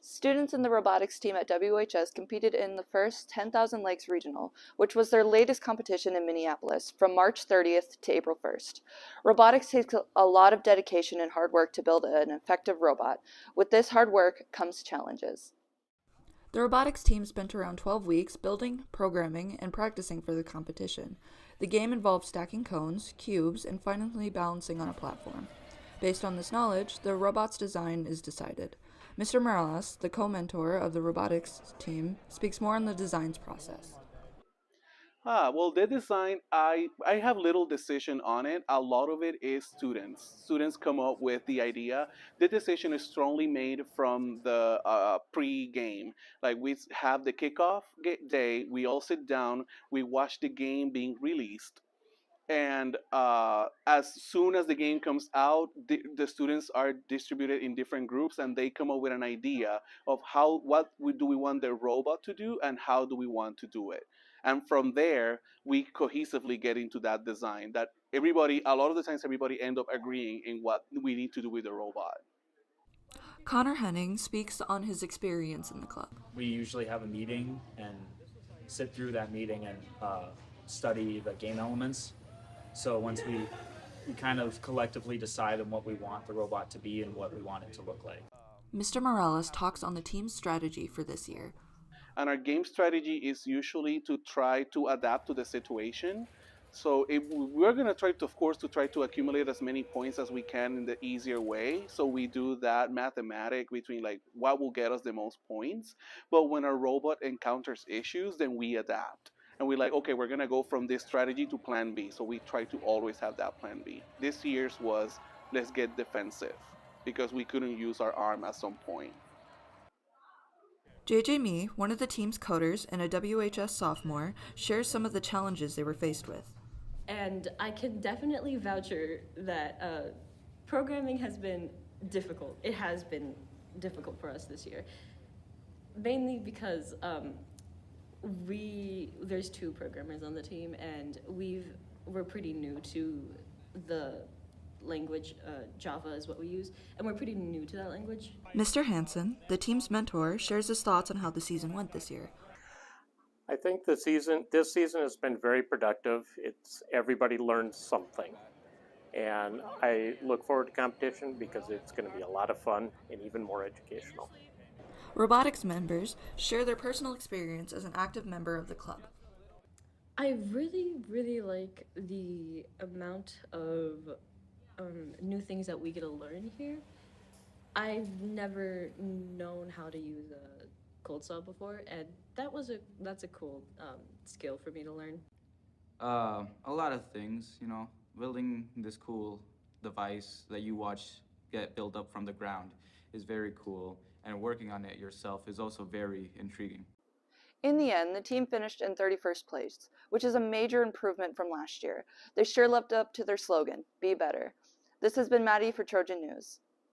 Students in the robotics team at WHS competed in the first 10,000 Lakes Regional, which was their latest competition in Minneapolis, from March 30th to April 1st. Robotics takes a lot of dedication and hard work to build an effective robot. With this hard work comes challenges. The robotics team spent around 12 weeks building, programming, and practicing for the competition. The game involved stacking cones, cubes, and finally balancing on a platform. Based on this knowledge, the robot's design is decided. Mr. Morales, the co-mentor of the robotics team, speaks more on the design's process. Well, the design, I have little decision on it. A lot of it is students. Students come up with the idea. The decision is strongly made from the pre-game. Like we have the kickoff day, we all sit down, we watch the game being released. And as soon as the game comes out, the students are distributed in different groups, and they come up with an idea of do we want the robot to do, and how do we want to do it. And from there, we cohesively get into that design. That a lot of the times, everybody end up agreeing in what we need to do with the robot. Connor Henning speaks on his experience in the club. We usually have a meeting and sit through that meeting and study the game elements. So once we kind of collectively decide on what we want the robot to be and what we want it to look like. Mr. Morales talks on the team's strategy for this year. And our game strategy is usually to try to adapt to the situation. So we're going to try to, of course, to try to accumulate as many points as we can in the easier way. So we do that mathematic between like what will get us the most points. But when our robot encounters issues, then we adapt. And we're like, okay, we're going to go from this strategy to plan B. So we try to always have that plan B. This year's was, let's get defensive, because we couldn't use our arm at some point. JJ Mee, one of the team's coders and a WHS sophomore, shares some of the challenges they were faced with. And I can definitely voucher that programming has been difficult. It has been difficult for us this year, mainly because there's two programmers on the team, and we're pretty new to the language. Java is what we use, and we're pretty new to that language. Mr. Hansen, the team's mentor, shares his thoughts on how the season went this year. I think this season has been very productive. Everybody learned something, and I look forward to competition because it's going to be a lot of fun and even more educational. Robotics members share their personal experience as an active member of the club. I really, really like the amount of new things that we get to learn here. I've never known how to use a cold saw before, and that's a cool skill for me to learn. A lot of things, building this cool device that you watch get built up from the ground is very cool, and working on it yourself is also very intriguing. In the end, the team finished in 31st place, which is a major improvement from last year. They sure lived up to their slogan, Be Better. This has been Maddie for Trojan News.